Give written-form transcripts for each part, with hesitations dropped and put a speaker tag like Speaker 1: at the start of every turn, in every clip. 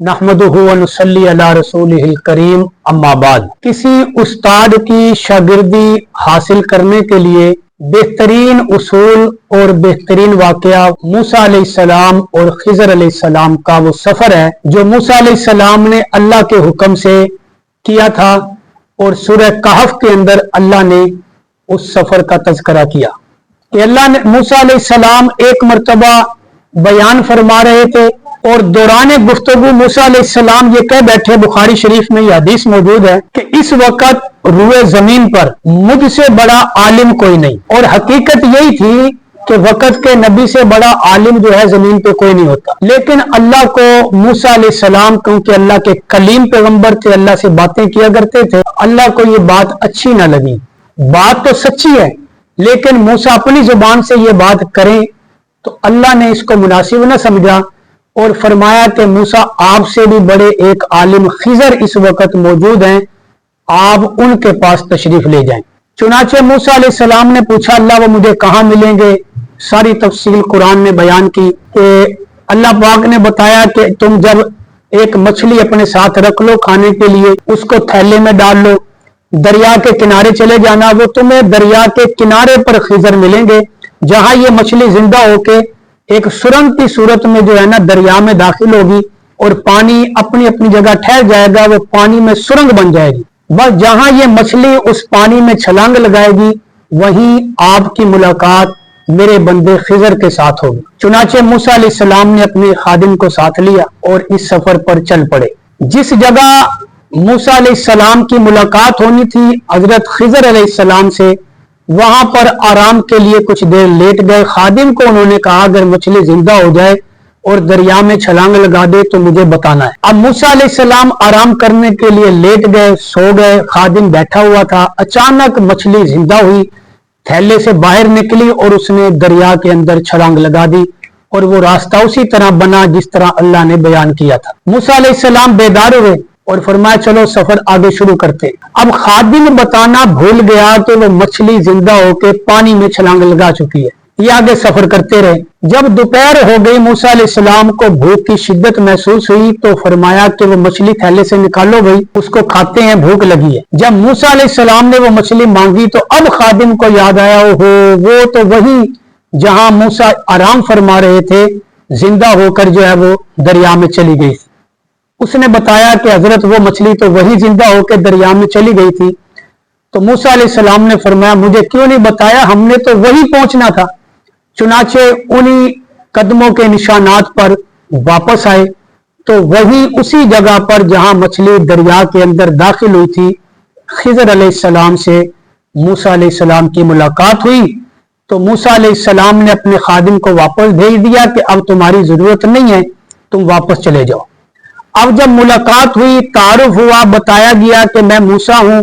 Speaker 1: नहमदुहु व नुसल्ली अला रसूलिहिल करीम अम्मा बाद। किसी उस्ताद की शागिर्दी हासिल करने के लिए बेहतरीन उसूल और बेहतरीन वाकया मूसा अलैहिस्सलाम और खिज़र अलैहिस्सलाम का वो सफर है जो मूसा अलैहिस्सलाम ने अल्लाह के हुक्म से किया था और सूरह कहफ के अंदर अल्लाह ने उस सफर का तज़किरा किया कि अल्लाह ने मूसा अलैहिस्सलाम एक मर्तबा बयान फरमा रहे थे और दौरान गुफ्तगू मूसा अलैहिस्सलाम ये कह बैठे, बुखारी शरीफ में यह हदीस मौजूद है कि इस वक्त रुए जमीन पर मुझसे बड़ा आलिम कोई नहीं। और हकीकत यही थी कि वक्त के नबी से बड़ा आलिम जो है जमीन पे कोई नहीं होता, लेकिन अल्लाह को मूसा अलैहिस्सलाम क्योंकि अल्लाह के कलीम पैगंबर थे, अल्लाह से बातें किया करते थे, अल्लाह को ये बात अच्छी ना लगी। बात तो सच्ची है लेकिन मूसा अपनी जुबान से ये बात करें तो अल्लाह ने इसको मुनासिब न समझा और फरमाया कि मूसा आपसे भी बड़े एक आलिम खिज़र इस वक्त मौजूद हैं, आप उनके पास तशरीफ ले जाएं। चुनाचे मूसा अलैहिस्सलाम ने पूछा अल्लाह वो मुझे कहाँ मिलेंगे। सारी तफसील कुरान ने बयान की कि अल्लाह पाक ने बताया कि तुम जब एक मछली अपने साथ रख लो खाने के लिए, उसको थैले में डाल लो, दरिया के किनारे चले जाना, वो तुम्हें दरिया के किनारे पर खिज़र मिलेंगे जहां ये मछली जिंदा होके एक सुरंग की सूरत में जो है ना दरिया में दाखिल होगी और पानी अपनी अपनी जगह ठहर जाएगा, वो पानी में सुरंग बन जाएगी। बस जहां ये मछली उस पानी में छलांग लगाएगी वहीं आपकी मुलाकात मेरे बंदे खिज़र के साथ होगी। चुनाचे मूसा अलैहिस्सलाम ने अपने खादिम को साथ लिया और इस सफर पर चल पड़े। जिस जगह मूसा अलैहिस्सलाम की मुलाकात होनी थी हजरत खिज़र अलैहिस्सलाम से, वहां पर आराम के लिए कुछ देर लेट गए। खादिम को उन्होंने कहा अगर मछली जिंदा हो जाए और दरिया में छलांग लगा दे तो मुझे बताना है। अब मूसा अलैहिस्सलाम आराम करने के लिए लेट गए, सो गए, खादिम बैठा हुआ था। अचानक मछली जिंदा हुई, थैले से बाहर निकली और उसने दरिया के अंदर छलांग लगा दी और वो रास्ता उसी तरह बना जिस तरह अल्लाह ने बयान किया था। मूसा अलैहिस्सलाम बेदार हुए और फरमाया चलो सफर आगे शुरू करते। अब खादिम बताना भूल गया कि वो मछली जिंदा होके पानी में छलांग लगा चुकी है। ये आगे सफर करते रहे। जब दोपहर हो गई मूसा अलैहिस्सलाम को भूख की शिद्दत महसूस हुई तो फरमाया कि वो मछली थैले से निकालो भाई, उसको खाते हैं, भूख लगी है। जब मूसा अलैहिस्सलाम ने वो मछली मांगी तो अब खादिम को याद आया, ओहो वो तो वही जहां मूसा आराम फरमा रहे थे जिंदा होकर जो है वो दरिया में चली गई थी। उसने बताया कि हजरत वो मछली तो वही जिंदा होकर दरिया में चली गई थी। तो मूसा अलैहिस्सलाम ने फरमाया मुझे क्यों नहीं बताया, हमने तो वही पहुंचना था। चुनाचे उन्हीं कदमों के निशानात पर वापस आए तो वही उसी जगह पर जहां मछली दरिया के अंदर दाखिल हुई थी खिज़र अलैहिस्सलाम से मूसा अलैहिस्सलाम की मुलाकात हुई। तो मूसा अलैहिस्सलाम ने अपने खादिम को वापस भेज दिया कि अब तुम्हारी जरूरत नहीं है, तुम वापस चले जाओ। अब जब मुलाकात हुई, तारुफ हुआ, बताया गया कि मैं मूसा हूं,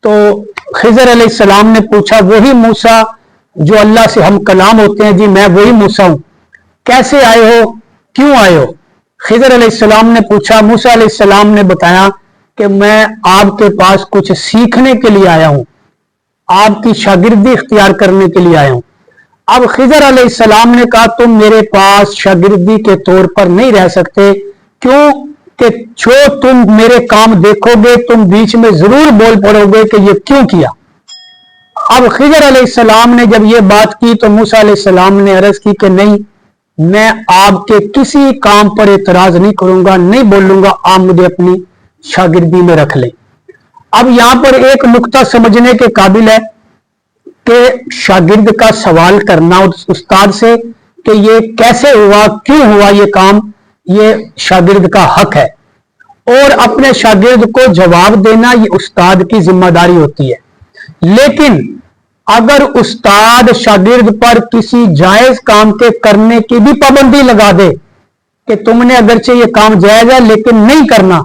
Speaker 1: तो खिज़र अलैहिस्सलाम ने पूछा वही मूसा जो अल्लाह से हम कलाम होते हैं, जी मैं वही मूसा हूं, कैसे आए हो, क्यों आए हो? खिज़र अलैहिस्सलाम ने पूछा। मूसा अलैहिस्सलाम ने बताया कि मैं आपके पास कुछ सीखने के लिए आया हूं, आपकी शागिर्दी इख्तियार करने के लिए आया हूं। अब खिज़र अलैहिस्सलाम ने कहा तुम मेरे पास शागिर्दी के तौर पर नहीं रह सकते, क्यों कि जो तुम मेरे काम देखोगे तुम बीच में जरूर बोल पड़ोगे कि ये क्यों किया। अब खिज़र अलैहिस्सलाम ने जब ये बात की तो मूसा अलैहिस्सलाम ने अर्ज की कि नहीं, मैं आपके किसी काम पर एतराज नहीं करूंगा, नहीं बोलूंगा, आप मुझे अपनी शागिर्दी में रख लें। अब यहां पर एक नुक्ता समझने के काबिल है कि शागिर्द का सवाल करना उस्ताद से कि ये कैसे हुआ, क्यों हुआ ये काम, ये शागिर्द का हक है और अपने शागिर्द को जवाब देना ये उस्ताद की जिम्मेदारी होती है। लेकिन अगर उस्ताद शागिर्द पर किसी जायज काम के करने की भी पाबंदी लगा दे कि तुमने अगरचे ये काम जायज है लेकिन नहीं करना,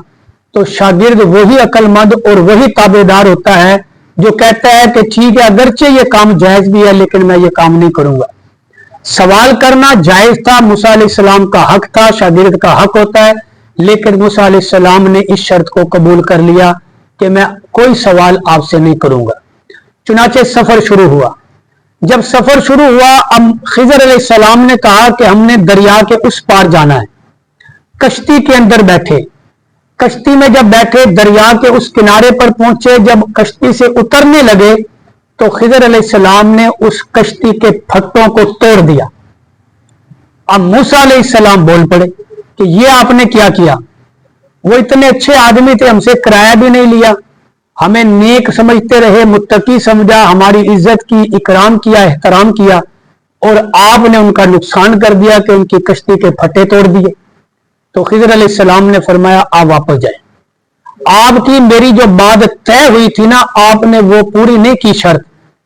Speaker 1: तो शागिर्द वही अक्लमंद और वही ताबेदार होता है जो कहता है कि ठीक है अगरचे ये काम जायज भी है लेकिन मैं ये काम नहीं करूंगा। सवाल करना जायज था, मूसा अलैहिस्सलाम का हक था, शागिर्द का हक होता है, लेकिन मूसा अलैहिस्सलाम ने इस शर्त को कबूल कर लिया कि मैं कोई सवाल आपसे नहीं करूंगा। चुनाचे सफर शुरू हुआ। जब सफर शुरू हुआ अब खिज़र अलैहिस्सलाम ने कहा कि हमने दरिया के उस पार जाना है। कश्ती के अंदर बैठे कश्ती में जब बैठे, दरिया के उस किनारे पर पहुंचे, जब कश्ती से उतरने लगे तो खिजर अलैहिस्सलाम ने उस कश्ती के फट्टों को तोड़ दिया। अब मूसा अलैहिस्सलाम बोल पड़े कि ये आपने क्या किया? वो इतने अच्छे आदमी थे, हमसे किराया भी नहीं लिया, हमें नेक समझते रहे, मुत्तकी समझा, हमारी इज्जत की, इकराम किया, एहतराम किया, और आपने उनका नुकसान कर दिया कि उनकी कश्ती के फटे तोड़ दिए। तो खिजर अलैहिस्सलाम ने फरमाया आप वापस जाए, आपकी मेरी जो बात तय हुई थी ना, आपने वो पूरी नहीं की शर्त,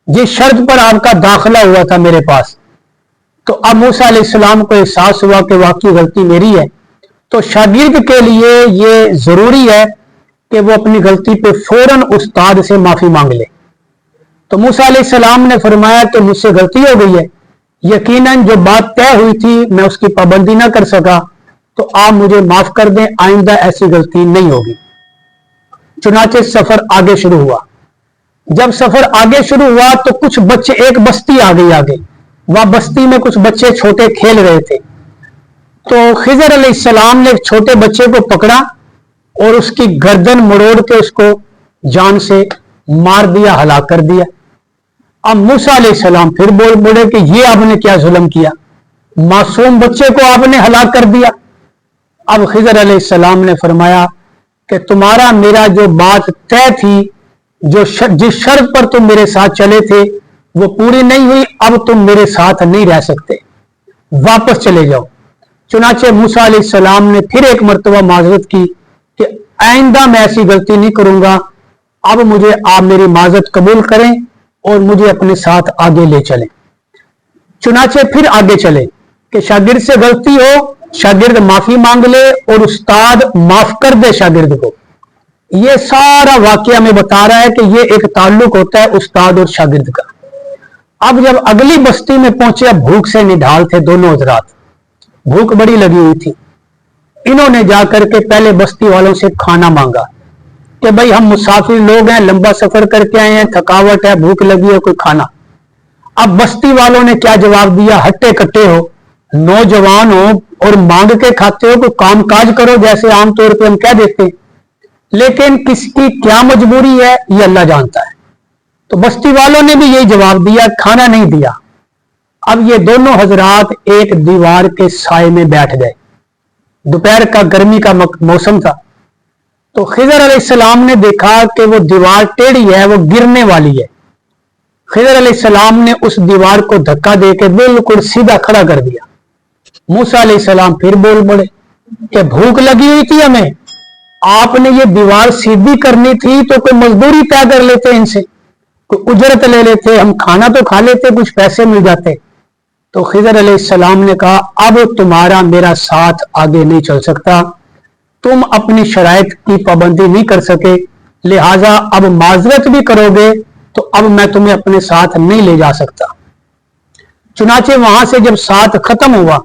Speaker 1: जिस शर्त पर आपका दाखिला हुआ था मेरे पास। तो अब मूसा अलैहिस्सलाम को एहसास हुआ कि वाकई गलती मेरी है। तो शागिर्द के लिए ये जरूरी है कि वो अपनी गलती पे फौरन उस्ताद से माफी मांग ले। तो मूसा अलैहिस्सलाम ने फरमाया कि मुझसे गलती हो गई है, यकीनन जो बात तय हुई थी मैं उसकी पाबंदी ना कर सका, तो आप मुझे माफ कर दें, आइंदा ऐसी गलती नहीं होगी। चुनाचे सफर आगे शुरू हुआ। जब सफर आगे शुरू हुआ तो कुछ बच्चे, एक बस्ती आ गई आगे, वह बस्ती में कुछ बच्चे छोटे खेल रहे थे। तो खिजर अलैहिस्सलाम ने एक छोटे बच्चे को पकड़ा और उसकी गर्दन मरोड़ के उसको जान से मार दिया, हलाक कर दिया। अब मूसा अलैहिस्सलाम फिर बोल बोले कि ये आपने क्या जुल्म किया, मासूम बच्चे को आपने हलाक कर दिया। अब खिजर अलैहिस्सलाम ने फरमाया कि तुम्हारा मेरा जो बात तय थी, जो जिस शर्त पर तुम मेरे साथ चले थे वो पूरी नहीं हुई, अब तुम मेरे साथ नहीं रह सकते, वापस चले जाओ। चुनाचे मूसा अलैहिस्सलाम ने फिर एक मर्तबा माजरत की कि आइंदा मैं ऐसी गलती नहीं करूंगा, अब मुझे आप मेरी माजरत कबूल करें और मुझे अपने साथ आगे ले चलें। चुनाचे फिर आगे चले कि शागिर्द से गलती हो, शागिर्द माफी मांग ले और उस्ताद माफ कर दे शागिर्द को। ये सारा वाकया में बता रहा है कि ये एक ताल्लुक होता है उस्ताद और शागिर्द का। अब जब अगली बस्ती में पहुंचे, अब भूख से निढाल थे दोनों हजरात, भूख बड़ी लगी हुई थी। इन्होंने जाकर के पहले बस्ती वालों से खाना मांगा कि भाई हम मुसाफिर लोग हैं, लंबा सफर करके आए हैं, थकावट है, भूख लगी है, कोई खाना। अब बस्ती वालों ने क्या जवाब दिया, हट्टे कट्टे हो, नौजवान हो और मांग के खाते हो, कोई काम काज करो, जैसे आमतौर पर हम कह देते हैं, लेकिन किसकी क्या मजबूरी है ये अल्लाह जानता है। तो बस्ती वालों ने भी यही जवाब दिया, खाना नहीं दिया। अब ये दोनों हजरात एक दीवार के साए में बैठ गए, दोपहर का गर्मी का मौसम था। तो खिजर अलैहिस्सलाम ने देखा कि वो दीवार टेढ़ी है, वो गिरने वाली है। खिजर अलैहिस्सलाम ने उस दीवार को धक्का देकर बिल्कुल सीधा खड़ा कर दिया। मूसा अलैहिस्सलाम फिर बोल पड़े कि भूख लगी हुई थी हमें, आपने ये दीवार सीधी करनी थी तो कोई मजदूरी तय कर लेते, इनसे कोई उजरत ले लेते, हम खाना तो खा लेते, कुछ पैसे मिल जाते। तो खिजर अलैहिस्सलाम ने कहा अब तुम्हारा मेरा साथ आगे नहीं चल सकता, तुम अपनी शराइत की पाबंदी नहीं कर सके, लिहाजा अब माजरत भी करोगे तो अब मैं तुम्हें अपने साथ नहीं ले जा सकता। चुनाचे वहां से जब साथ खत्म हुआ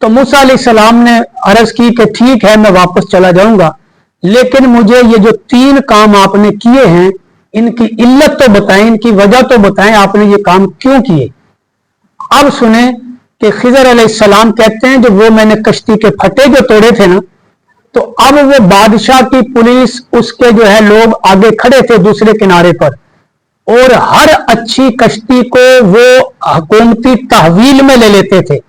Speaker 1: तो मूसा अलैहिस्सलाम ने अर्ज की कि ठीक है मैं वापस चला जाऊंगा, लेकिन मुझे ये जो 3 काम आपने किए हैं इनकी इल्लत तो बताएं, इनकी वजह तो बताएं, आपने ये काम क्यों किए। अब सुने कि खिजर अलैहिस्सलाम कहते हैं जो वो मैंने कश्ती के फटे जो तोड़े थे ना, तो अब वो बादशाह की पुलिस, उसके जो है लोग आगे खड़े थे दूसरे किनारे पर, और हर अच्छी कश्ती को वो हुकूमती तहवील में ले लेते थे,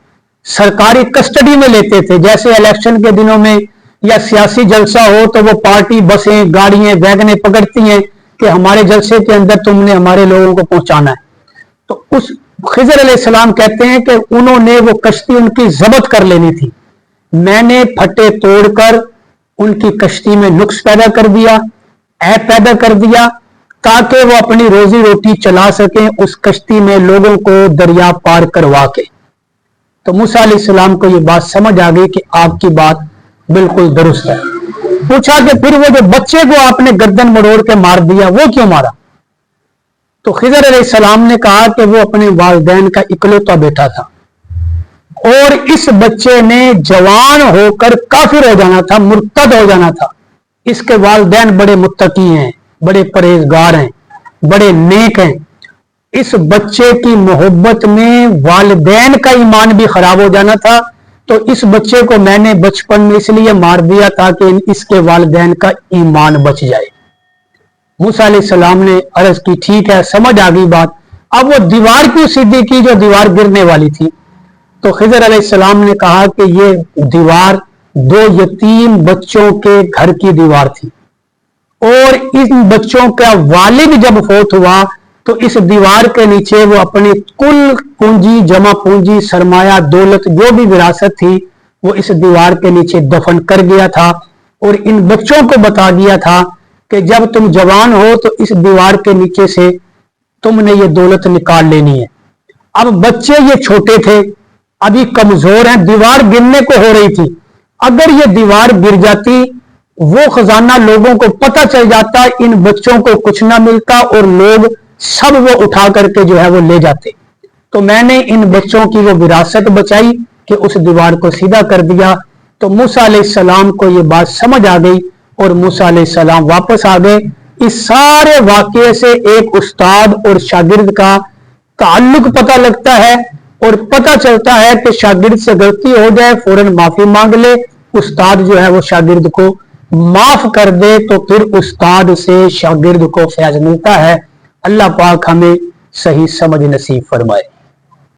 Speaker 1: सरकारी कस्टडी में लेते थे। जैसे इलेक्शन के दिनों में या सियासी जलसा हो तो वो पार्टी बसें, गाड़ियां, वैगने पकड़ती हैं कि हमारे जलसे के अंदर तुमने हमारे लोगों को पहुंचाना है। तो उस खिजर अलैहिस्सलाम कहते हैं कि उन्होंने वो कश्ती उनकी जब्त कर लेनी थी, मैंने फटे तोड़कर उनकी कश्ती में नुक्स पैदा कर दिया, ऐब पैदा कर दिया, ताकि वो अपनी रोजी रोटी चला सकें उस कश्ती में लोगों को दरिया पार करवा के। तो मूसा अलैहिस्सलाम को ये बात समझ आ गई कि आपकी बात बिल्कुल दुरुस्त है। पूछा कि फिर वो जो बच्चे को आपने गर्दन मरोड़ के मार दिया वो क्यों मारा? तो खिजर अलैहिस्सलाम ने कहा कि वो अपने वालिदैन का इकलौता बेटा था और इस बच्चे ने जवान होकर काफिर हो जाना था, मुर्तद हो जाना था। इसके वालिदैन बड़े मुत्तकी हैं, बड़े परहेजगार हैं, बड़े नेक हैं। इस बच्चे की मोहब्बत में वालिदैन का ईमान भी खराब हो जाना था, तो इस बच्चे को मैंने बचपन में इसलिए मार दिया ताकि इसके वालिदैन का ईमान बच जाए। मूसा अलैहिस्सलाम ने अर्ज की, ठीक है, समझ आ गई बात। अब वो दीवार क्यों सीधी की जो दीवार गिरने वाली थी? तो खिजर अलैहिस्सलाम ने कहा कि ये दीवार 2 यतीम बच्चों के घर की दीवार थी और इन बच्चों का वालिद जब फौत हुआ तो इस दीवार के नीचे वो अपनी कुल पूंजी, जमा पूंजी, सरमाया, दौलत, जो भी विरासत थी वो इस दीवार के नीचे दफन कर गया था और इन बच्चों को बता दिया था कि जब तुम जवान हो तो इस दीवार के नीचे से तुमने ये दौलत निकाल लेनी है। अब बच्चे ये छोटे थे, अभी कमजोर हैं, दीवार गिरने को हो रही थी। अगर ये दीवार गिर जाती, वो खजाना लोगों को पता चल जाता, इन बच्चों को कुछ ना मिलता और लोग सब वो उठा करके जो है वो ले जाते। तो मैंने इन बच्चों की वो विरासत बचाई कि उस दीवार को सीधा कर दिया। तो मूसा अलैहिस्सलाम को ये बात समझ आ गई और मूसा अलैहिस्सलाम वापस आ गए। इस सारे वाकये से एक उस्ताद और शागिर्द का ताल्लुक पता लगता है और पता चलता है कि शागिर्द से गलती हो जाए फौरन माफी मांग ले, उस्ताद जो है वो शागिर्द को माफ कर दे तो फिर उस्ताद से शागिर्द को फैज मिलता है। अल्लाह पाक हमें सही समझ नसीब फरमाए।